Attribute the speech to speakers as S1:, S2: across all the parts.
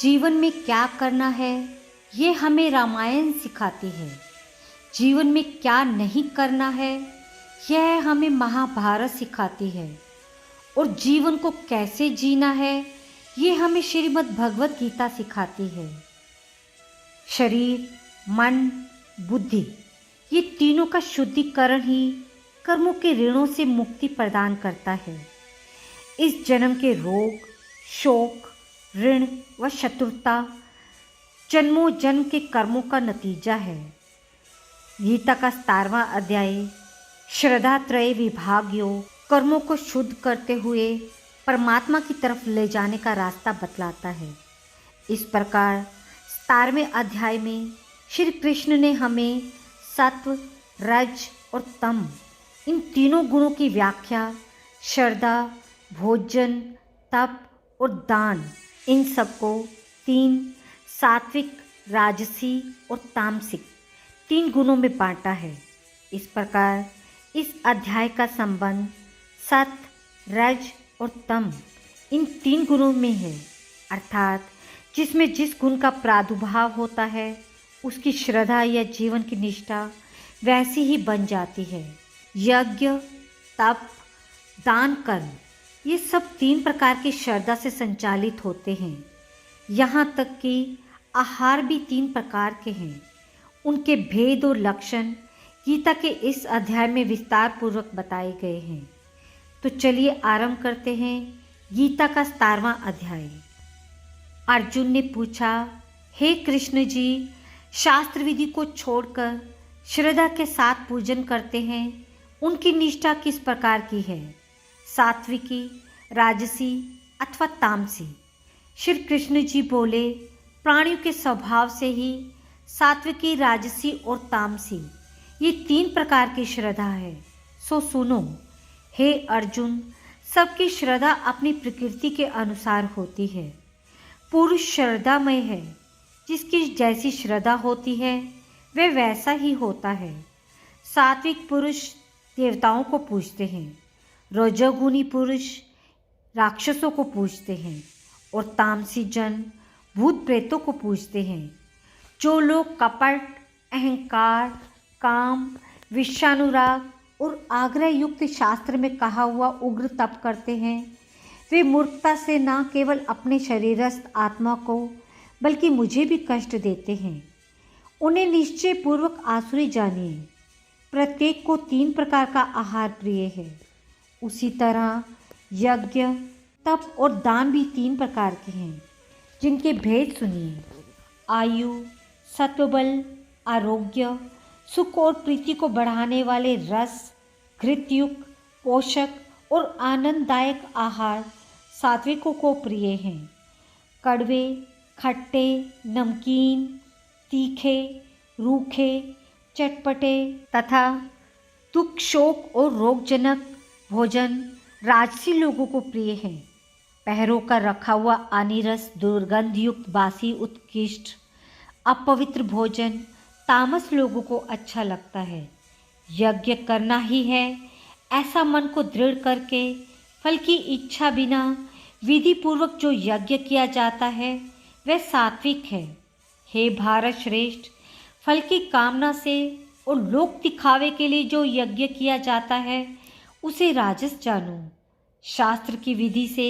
S1: जीवन में क्या करना है ये हमें रामायण सिखाती है। जीवन में क्या नहीं करना है यह हमें महाभारत सिखाती है। और जीवन को कैसे जीना है ये हमें श्रीमद् भगवत गीता सिखाती है। शरीर, मन, बुद्धि ये तीनों का शुद्धिकरण ही कर्मों के ऋणों से मुक्ति प्रदान करता है। इस जन्म के रोग, शोक, ऋण व शत्रुता जन्मों जन्म के कर्मों का नतीजा है। गीता का 17वां अध्याय श्रद्धा त्रय विभाग योग कर्मों को शुद्ध करते हुए परमात्मा की तरफ ले जाने का रास्ता बतलाता है। इस प्रकार 17वें अध्याय में श्री कृष्ण ने हमें सत्व, रज और तम इन तीनों गुणों की व्याख्या श्रद्धा, भोजन, तप और दान इन सबको 3 सात्विक, राजसी और तामसिक 3 गुणों में बांटा है। इस प्रकार इस अध्याय का संबंध सत, रज और तम इन 3 गुणों में है, अर्थात जिसमें जिस गुण का प्रादुर्भाव होता है उसकी श्रद्धा या जीवन की निष्ठा वैसी ही बन जाती है। यज्ञ, तप, दान, कर्म ये सब 3 प्रकार की श्रद्धा से संचालित होते हैं। यहाँ तक कि आहार भी 3 प्रकार के हैं। उनके भेद और लक्षण गीता के इस अध्याय में विस्तार पूर्वक बताए गए हैं। तो चलिए आरंभ करते हैं गीता का 17वां अध्याय। अर्जुन ने पूछा, हे कृष्ण जी, शास्त्र विधि को छोड़कर श्रद्धा के साथ पूजन करते हैं, उनकी निष्ठा किस प्रकार की है? सात्विकी, राजसी अथवा तामसी? श्री कृष्ण जी बोले, प्राणियों के स्वभाव से ही सात्विकी, राजसी और तामसी ये 3 प्रकार की श्रद्धा है। सो सुनो, हे अर्जुन, सबकी श्रद्धा अपनी प्रकृति के अनुसार होती है। पुरुष श्रद्धामय है, जिसकी जैसी श्रद्धा होती है वह वैसा ही होता है। सात्विक पुरुष देवताओं को पूजते हैं, रजोगुणी पुरुष राक्षसों को पूजते हैं और तामसी जन भूत प्रेतों को पूजते हैं। जो लोग कपट, अहंकार, काम, विषयानुराग और आग्रह युक्त शास्त्र में कहा हुआ उग्र तप करते हैं, वे मूर्खता से न केवल अपने शरीरस्थ आत्मा को बल्कि मुझे भी कष्ट देते हैं। उन्हें निश्चय पूर्वक आसुरी जानिए। प्रत्येक को 3 प्रकार का आहार प्रिय है। उसी तरह यज्ञ, तप और दान भी 3 प्रकार के हैं, जिनके भेद सुनिए। आयु, सत्वबल, आरोग्य, सुख और प्रीति को बढ़ाने वाले रस, घृतयुक्त, पोषक और आनंददायक आहार सात्विकों को प्रिय हैं। कड़वे, खट्टे, नमकीन, तीखे, रूखे, चटपटे तथा दुख, शोक और रोगजनक भोजन राजसी लोगों को प्रिय है। पहरों का रखा हुआ अनिरस, दुर्गंधयुक्त, बासी, उत्कृष्ट, अपवित्र भोजन तामस लोगों को अच्छा लगता है। यज्ञ करना ही है ऐसा मन को दृढ़ करके फल की इच्छा बिना विधि पूर्वक जो यज्ञ किया जाता है वह सात्विक है। हे भारत श्रेष्ठ, फल की कामना से और लोक दिखावे के लिए जो यज्ञ किया जाता है उसे राजस जानो। शास्त्र की विधि से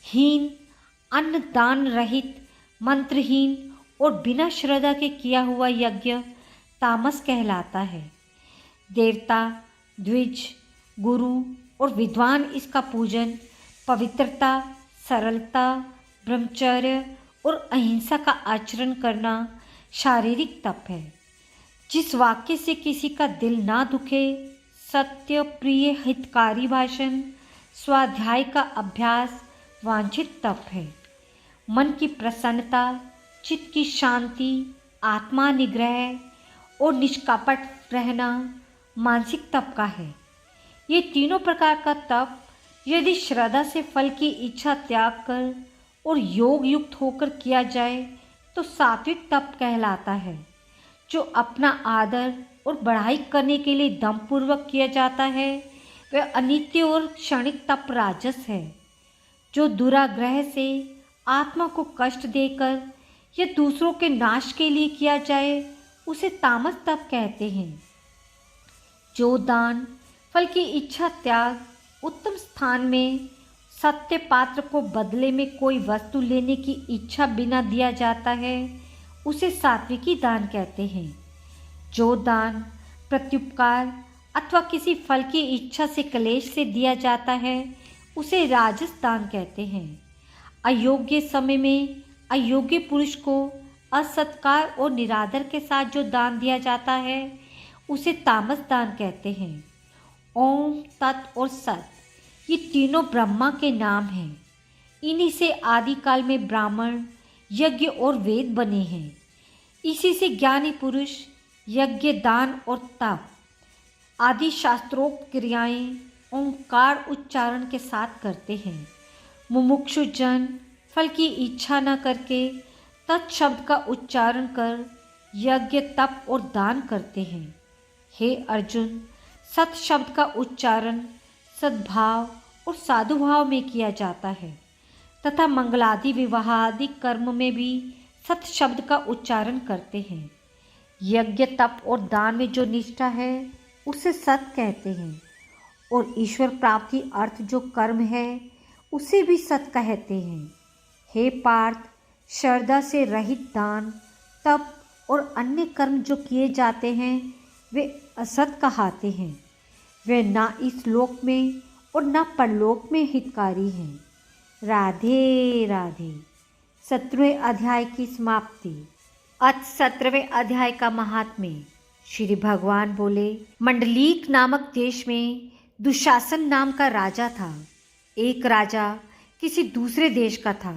S1: हीन, अन्न दान रहित, मंत्रहीन और बिना श्रद्धा के किया हुआ यज्ञ तामस कहलाता है। देवता, द्विज, गुरु और विद्वान इसका पूजन पवित्रता, सरलता, ब्रह्मचर्य और अहिंसा का आचरण करना शारीरिक तप है। जिस वाक्य से किसी का दिल ना दुखे, सत्य, प्रिय, हितकारी भाषण, स्वाध्याय का अभ्यास वांछित तप है। मन की प्रसन्नता, चित्त की शांति, आत्मा निग्रह और निष्कपट रहना मानसिक तप का है। ये तीनों प्रकार का तप यदि श्रद्धा से फल की इच्छा त्याग कर और योग युक्त होकर किया जाए तो सात्विक तप कहलाता है। जो अपना आदर और बढ़ाई करने के लिए दमपूर्वक किया जाता है वह अनित्य और क्षणिक तप राजस है। जो दुराग्रह से आत्मा को कष्ट देकर या दूसरों के नाश के लिए किया जाए उसे तामस तप कहते हैं। जो दान, फल की इच्छा त्याग, उत्तम स्थान में सत्य पात्र को बदले में कोई वस्तु लेने की इच्छा बिना दिया जाता है उसे सात्विकी दान कहते हैं। जो दान प्रत्युपकार अथवा किसी फल की इच्छा से क्लेश से दिया जाता है उसे राजस दान कहते हैं। अयोग्य समय में अयोग्य पुरुष को असत्कार और निरादर के साथ जो दान दिया जाता है उसे तामस दान कहते हैं। ओम, तत् और सत ये तीनों ब्रह्मा के नाम हैं। इन्हीं से आदिकाल में ब्राह्मण, यज्ञ और वेद बने हैं। इसी से ज्ञानी पुरुष यज्ञ, दान और तप आदि शास्त्रोक्त क्रियाएं ओंकार उच्चारण के साथ करते हैं। मुमुक्षु जन फल की इच्छा न करके तत्शब्द का उच्चारण कर यज्ञ, तप और दान करते हैं। हे अर्जुन, सत शब्द का उच्चारण सद्भाव और साधुभाव में किया जाता है तथा मंगलादि विवाहादि कर्म में भी सत शब्द का उच्चारण करते हैं। यज्ञ, तप और दान में जो निष्ठा है उसे सत कहते हैं और ईश्वर प्राप्ति अर्थ जो कर्म है उसे भी सत कहते हैं। हे पार्थ, श्रद्धा से रहित दान, तप और अन्य कर्म जो किए जाते हैं वे असत कहाते हैं। वे ना इस लोक में और ना परलोक में हितकारी हैं। राधे राधे। 17वें अध्याय की समाप्ति। अथ 17वें अध्याय का महात्म्य। श्री भगवान बोले, मंडलीक नामक देश में दुशासन नाम का राजा था। एक राजा किसी दूसरे देश का था।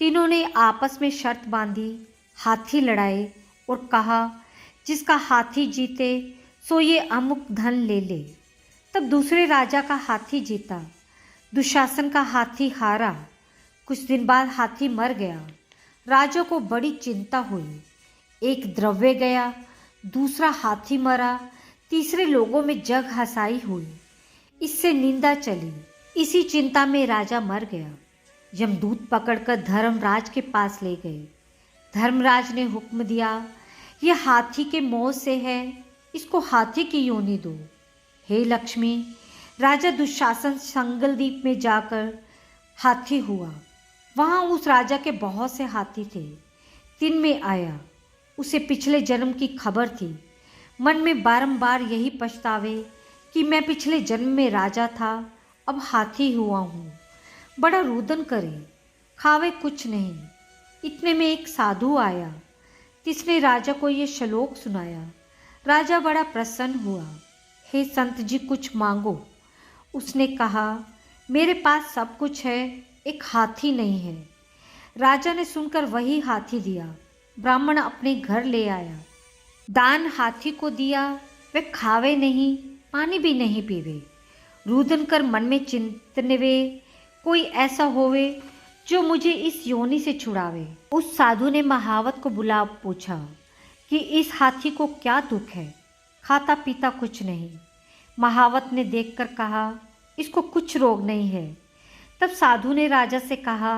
S1: तीनों ने आपस में शर्त बांधी, हाथी लड़ाए और कहा जिसका हाथी जीते सो ये अमुक धन ले ले। तब दूसरे राजा का हाथी जीता, दुशासन का हाथी हारा। कुछ दिन बाद हाथी मर गया। राजा को बड़ी चिंता हुई। एक द्रव्य गया, दूसरा हाथी मरा, तीसरे लोगों में जग हंसाई हुई। इससे निंदा चली। इसी चिंता में राजा मर गया। यमदूत पकड़कर धर्मराज के पास ले गए। धर्मराज ने हुक्म दिया, यह हाथी के मोह से है, इसको हाथी की योनि दो। हे लक्ष्मी, राजा दुशासन संगलदीप में जाकर हाथी हुआ। वहाँ उस राजा के बहुत से हाथी थे। दिन में आया, उसे पिछले जन्म की खबर थी। मन में बारंबार यही पछतावे कि मैं पिछले जन्म में राजा था, अब हाथी हुआ हूँ। बड़ा रुदन करे, खावे कुछ नहीं। इतने में एक साधु आया, जिसने राजा को ये श्लोक सुनाया। राजा बड़ा प्रसन्न हुआ। हे संत जी, कुछ मांगो। उसने कहा, मेरे पास सब कुछ है, एक हाथी नहीं है। राजा ने सुनकर वही हाथी दिया। ब्राह्मण अपने घर ले आया, दान हाथी को दिया। वे खावे नहीं, पानी भी नहीं पीवे। रुदन कर मन में चिंतनवे, कोई ऐसा होवे जो मुझे इस योनि से छुड़ावे। उस साधु ने महावत को बुला पूछा कि इस हाथी को क्या दुख है। खाता पीता कुछ नहीं। महावत ने देखकर कहा, इसको कुछ रोग नहीं है। तब साधु ने राजा से कहा,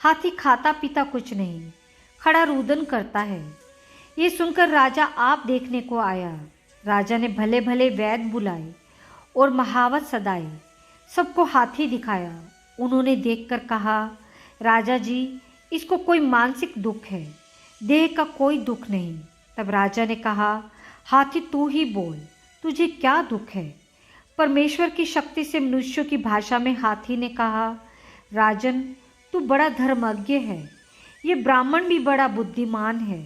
S1: हाथी खाता पीता कुछ नहीं, खड़ा रुदन करता है। ये सुनकर राजा आप देखने को आया। राजा ने भले भले वैद्य बुलाए और महावत सदाई। सबको हाथी दिखाया। उन्होंने देखकर कहा, राजा जी, इसको कोई मानसिक दुख है, देह का कोई दुख नहीं। तब राजा ने कहा, हाथी तू ही बोल, तुझे क्या दुख है। परमेश्वर की शक्ति से मनुष्यों की भाषा में हाथी ने कहा, राजन, तू बड़ा धर्मज्ञ है। ये ब्राह्मण भी बड़ा बुद्धिमान है।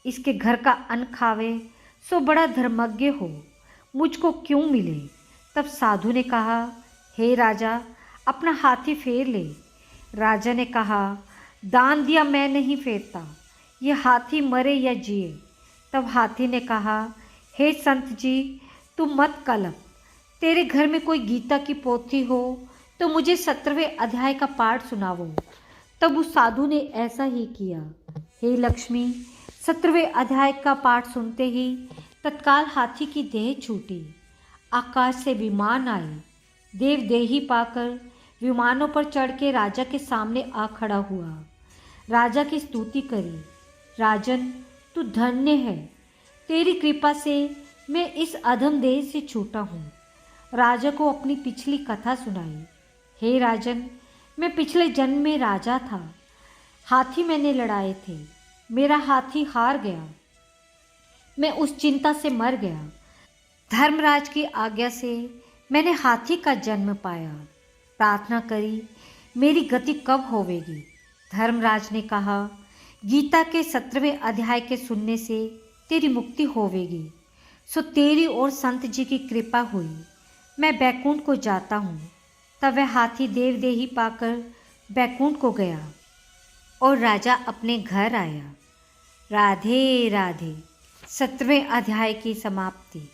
S1: इसके घर का अन्न खावे सो बड़ा धर्मज्ञ हो, मुझको क्यों मिले। तब साधु ने कहा, हे राजा, अपना हाथी फेर ले। राजा ने कहा, दान दिया मैं नहीं फेरता, ये हाथी मरे या जिए। तब हाथी ने कहा, हे संत जी, तुम मत कलप। तेरे घर में कोई गीता की पोथी हो तो मुझे 17वें अध्याय का पाठ सुनावो। तब उस साधु ने ऐसा ही किया। हे लक्ष्मी, 17वें अध्याय का पाठ सुनते ही तत्काल हाथी की देह छूटी। आकाश से विमान आए। देव देही पाकर विमानों पर चढ़ के राजा के सामने आ खड़ा हुआ। राजा की स्तुति करी। राजन, तू धन्य है, तेरी कृपा से मैं इस अधम देह से छूटा हूँ। राजा को अपनी पिछली कथा सुनाई। हे राजन, मैं पिछले जन्म में राजा था। हाथी मैंने लड़ाए थे, मेरा हाथी हार गया, मैं उस चिंता से मर गया। धर्मराज की आज्ञा से मैंने हाथी का जन्म पाया। प्रार्थना करी, मेरी गति कब होवेगी। धर्मराज ने कहा, गीता के 17वें अध्याय के सुनने से तेरी मुक्ति होवेगी। सो तेरी और संत जी की कृपा हुई, मैं बैकुंठ को जाता हूँ। तब वह हाथी देवदेही पाकर बैकुंठ को गया और राजा अपने घर आया। राधे राधे। 17वें अध्याय की समाप्ति।